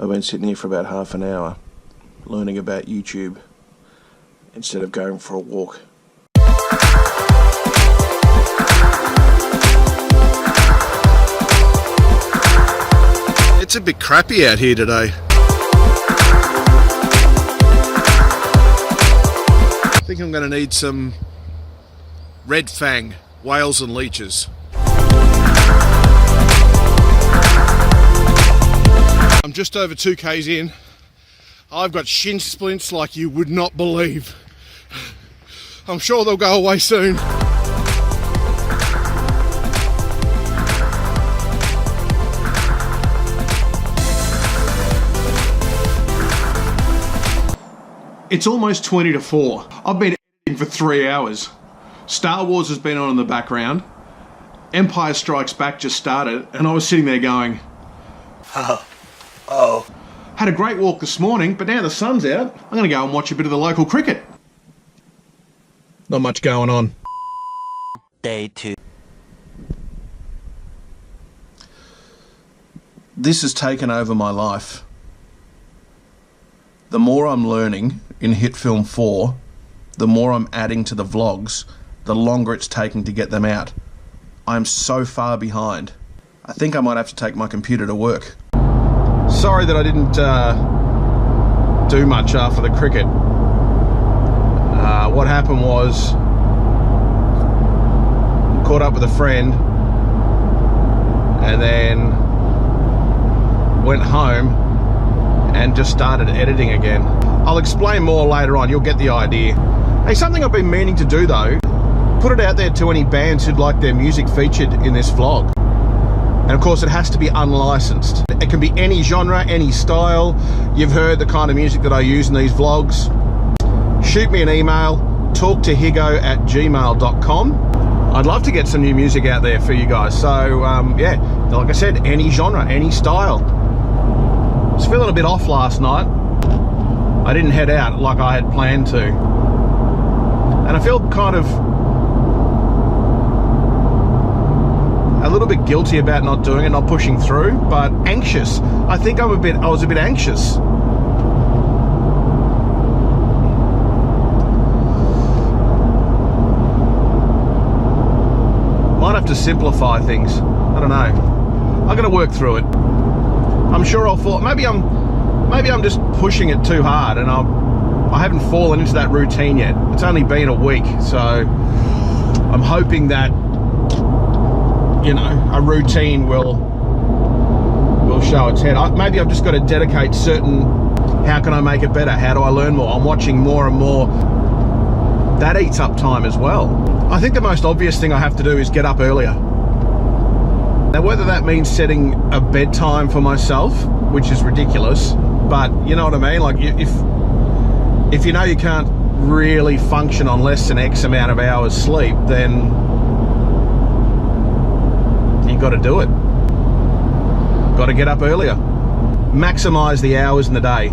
I've been sitting here for about half an hour learning about YouTube instead of going for a walk. It's a bit crappy out here today. I think I'm going to need some red fang whales and leeches. I'm just over 2k's in. I've got shin splints like you would not believe. I'm sure they'll go away soon. It's almost 20 to 4. I've been editing for 3 hours. Star Wars has been on in the background. Empire Strikes Back just started, and I was sitting there going, oh. Had a great walk this morning, but now the sun's out, I'm going to go and watch a bit of the local cricket. Not much going on. Day 2. This has taken over my life. The more I'm learning in Hit Film 4, the more I'm adding to the vlogs, the longer it's taking to get them out. I'm so far behind. I think I might have to take my computer to work. Sorry that I didn't do much after the cricket. What happened was, caught up with a friend and then went home and just started editing again. I'll explain more later on, you'll get the idea. Hey, something I've been meaning to do though, put it out there to any bands who'd like their music featured in this vlog. And of course it has to be unlicensed. It can be any genre, any style. You've heard the kind of music that I use in these vlogs. Shoot me an email, talktohiggo@gmail.com. I'd love to get some new music out there for you guys. So yeah, like I said, any genre, any style. I was feeling a bit off last night. I didn't head out like I had planned to. And I felt kind of a little bit guilty about not doing it, not pushing through, but anxious. I think I was a bit anxious. Might have to simplify things. I don't know. I got to work through it. I'm sure I'll fall. Maybe I'm just pushing it too hard, and I haven't fallen into that routine yet. It's only been a week, so I'm hoping that, you know, a routine will show its head. Maybe I've just got to dedicate certain, how can I make it better? How do I learn more? I'm watching more and more. That eats up time as well. I think the most obvious thing I have to do is get up earlier. Now, whether that means setting a bedtime for myself, which is ridiculous, but you know what I mean? Like, if you know you can't really function on less than X amount of hours sleep, then you got to do it. Got to get up earlier. Maximize the hours in the day.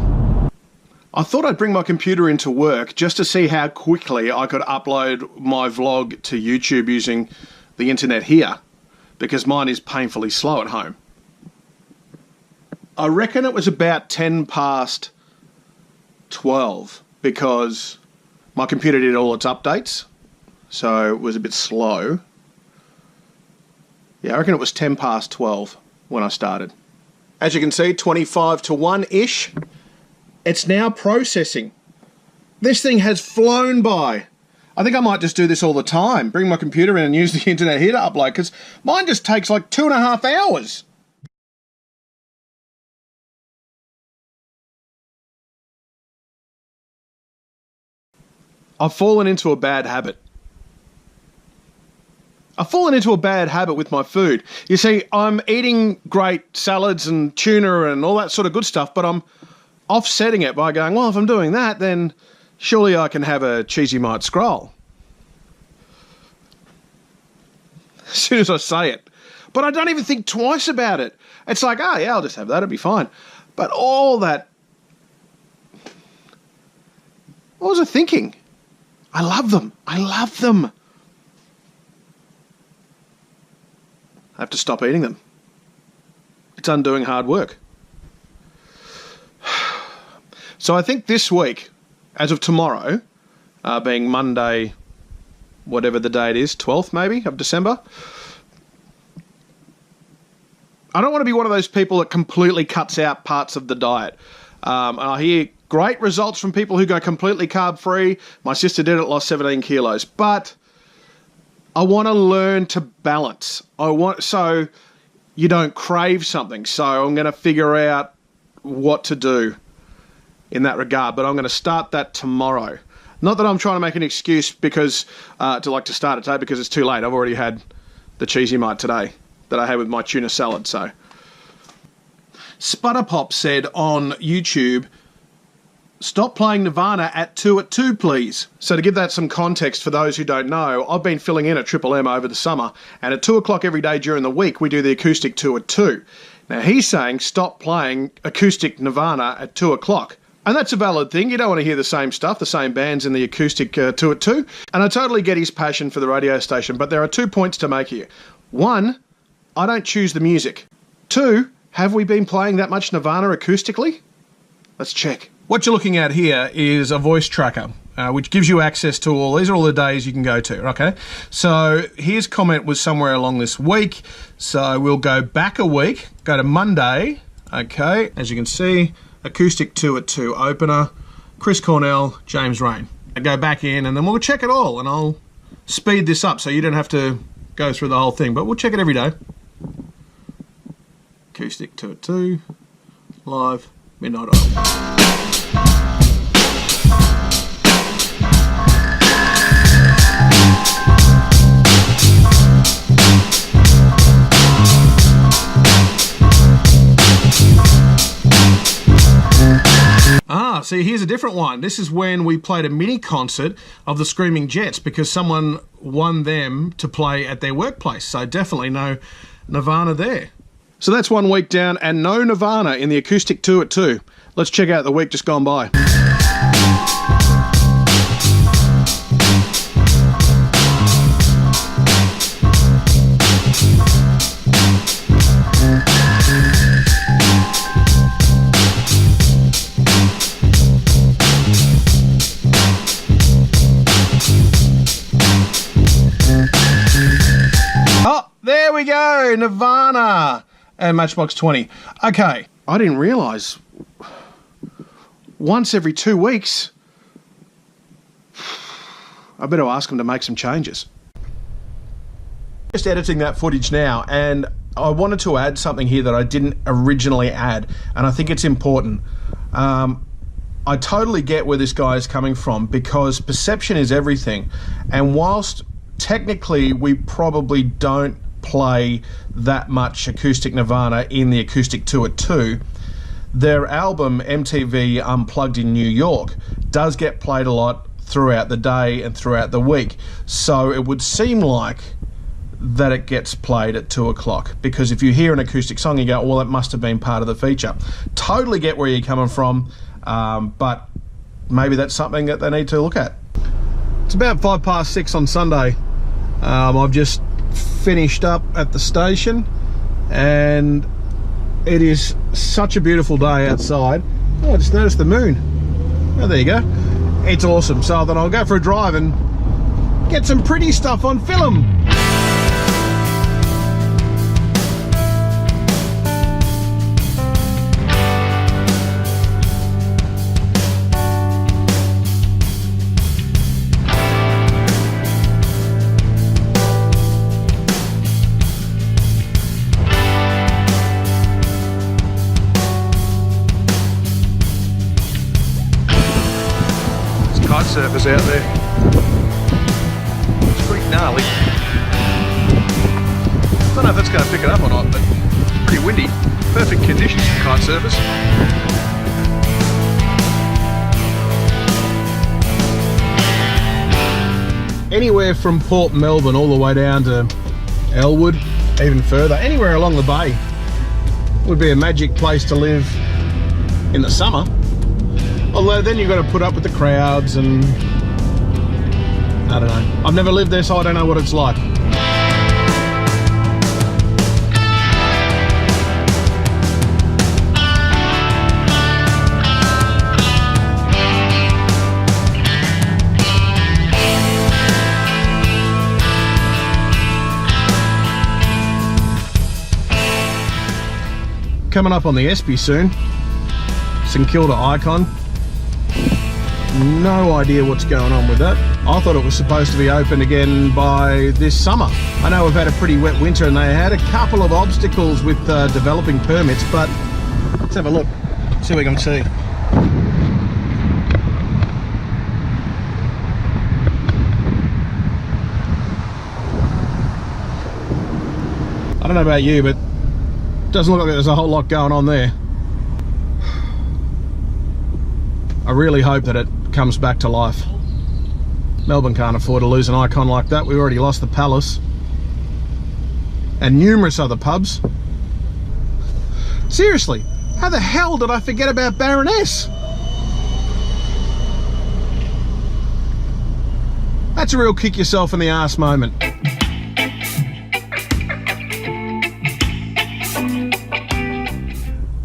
I thought I'd bring my computer into work just to see how quickly I could upload my vlog to YouTube using the internet here, because mine is painfully slow at home. I reckon it was about 10 past 12 because my computer did all its updates, so it was a bit slow. Yeah, I reckon it was 10 past 12 when I started. As you can see, 25 to 1-ish. It's now processing. This thing has flown by. I think I might just do this all the time. Bring my computer in and use the internet here to upload, because mine just takes like 2.5 hours. I've fallen into a bad habit. I've fallen into a bad habit with my food. You see, I'm eating great salads and tuna and all that sort of good stuff, but I'm offsetting it by going, well, if I'm doing that, then surely I can have a cheesy might scroll. As soon as I say it. But I don't even think twice about it. It's like, oh yeah, I'll just have that, it'll be fine. But all that... What was I thinking? I love them. I love them. I have to stop eating them. It's undoing hard work. So I think this week, as of tomorrow, being Monday, whatever the date is, 12th maybe of December, I don't want to be one of those people that completely cuts out parts of the diet. And I hear great results from people who go completely carb-free. My sister did it, lost 17 kilos. But I want to learn to balance. So you don't crave something. So I'm going to figure out what to do in that regard. But I'm going to start that tomorrow. Not that I'm trying to make an excuse because to start it today because it's too late. I've already had the cheesy mite today that I had with my tuna salad. So Sputterpop said on YouTube, stop playing Nirvana at 2 at 2, please. So to give that some context for those who don't know, I've been filling in at Triple M over the summer, and at 2 o'clock every day during the week, we do the acoustic 2 at 2. Now, he's saying stop playing acoustic Nirvana at 2 o'clock. And that's a valid thing. You don't want to hear the same stuff, the same bands in the acoustic 2 at 2. And I totally get his passion for the radio station, but there are 2 points to make here. 1, I don't choose the music. 2, have we been playing that much Nirvana acoustically? Let's check. What you're looking at here is a voice tracker, which gives you access to these are all the days you can go to, okay? So his comment was somewhere along this week. So we'll go back a week, go to Monday, okay? As you can see, acoustic 2 at 2 opener, Chris Cornell, James Rain. I go back in and then we'll check it all and I'll speed this up so you don't have to go through the whole thing, but we'll check it every day. Acoustic 2 at 2, live, midnight oil. See, here's a different one. This is when we played a mini concert of the Screaming Jets because someone won them to play at their workplace. So definitely no Nirvana there. So that's 1 week down and no Nirvana in the acoustic 2 at 2. Let's check out the week just gone by. There we go, Nirvana and Matchbox 20. Okay, I didn't realise once every 2 weeks, I better ask them to make some changes. Just editing that footage now, and I wanted to add something here that I didn't originally add, and I think it's important. I totally get where this guy is coming from because perception is everything, and whilst technically we probably don't play that much acoustic Nirvana in the acoustic 2 at 2, their album MTV Unplugged in New York does get played a lot throughout the day and throughout the week, so it would seem like that it gets played at 2 o'clock because if you hear an acoustic song you go, well, it must have been part of the feature. Totally get where you're coming from, but maybe that's something that they need to look at. It's about 6:05 on Sunday. I've just finished up at the station and it is such a beautiful day outside. Oh, I just noticed the moon. Oh, there you go. It's awesome. So then I'll go for a drive and get some pretty stuff on film. Surfers out there. It's pretty gnarly. I don't know if that's going to pick it up or not, but it's pretty windy. Perfect conditions for kite surfers. Anywhere from Port Melbourne all the way down to Elwood, even further, anywhere along the bay would be a magic place to live in the summer. Although then you've got to put up with the crowds and I don't know. I've never lived there, so I don't know what it's like. Coming up on the Espy soon. St Kilda Icon. No idea what's going on with that. I thought it was supposed to be open again by this summer. I know we've had a pretty wet winter and they had a couple of obstacles with developing permits, but let's have a look, see what we can see. I don't know about you, but it doesn't look like there's a whole lot going on there. I really hope that it comes back to life. Melbourne can't afford to lose an icon like that. We already lost the Palace and numerous other pubs. Seriously, how the hell did I forget about Baroness? That's a real kick yourself in the arse moment.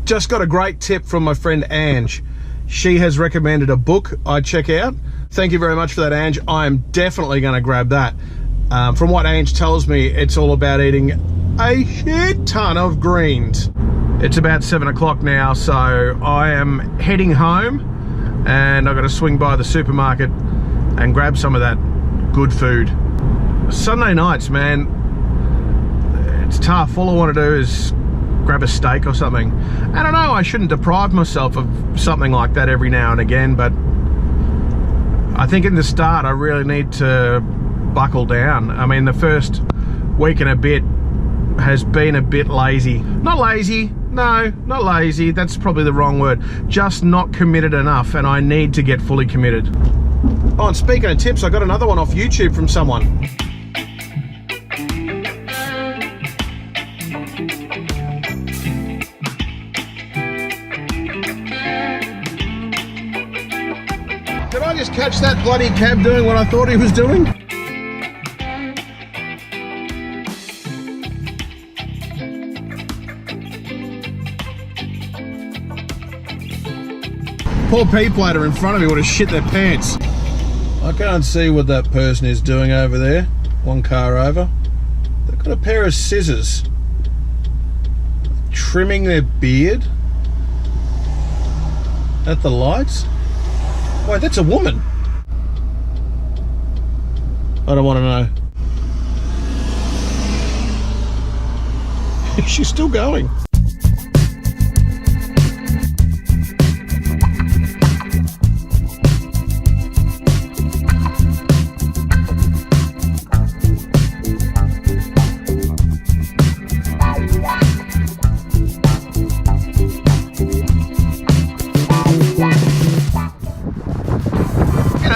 Just got a great tip from my friend Ange. She has recommended a book I check out. Thank you very much for that, Ange. I am definitely going to grab that. From what Ange tells me, it's all about eating a shit ton of greens. It's about 7 o'clock now, so I am heading home and I've got to swing by the supermarket and grab some of that good food. Sunday nights, man, it's tough. All I want to do is grab a steak or something. And I know I shouldn't deprive myself of something like that every now and again, but I think in the start I really need to buckle down. I mean, the first week and a bit has been a bit lazy. Not lazy, no, not lazy, that's probably the wrong word. Just not committed enough, and I need to get fully committed. Oh, and speaking of tips, I got another one off YouTube from someone. Did I just catch that bloody cab doing what I thought he was doing? Poor P-plater in front of me would have shit their pants. I can't see what that person is doing over there. One car over. They've got a pair of scissors. Trimming their beard. At the lights. Wait, that's a woman. I don't want to know. She's still going.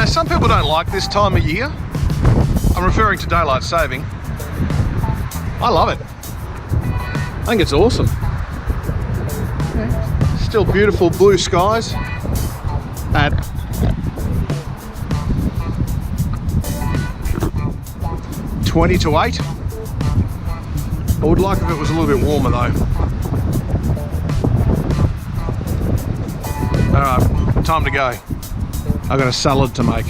Some people don't like this time of year. I'm referring to daylight saving. I love it. I think it's awesome. Still beautiful blue skies at 20 to 8. I would like if it was a little bit warmer though. Alright, time to go. I've got a salad to make.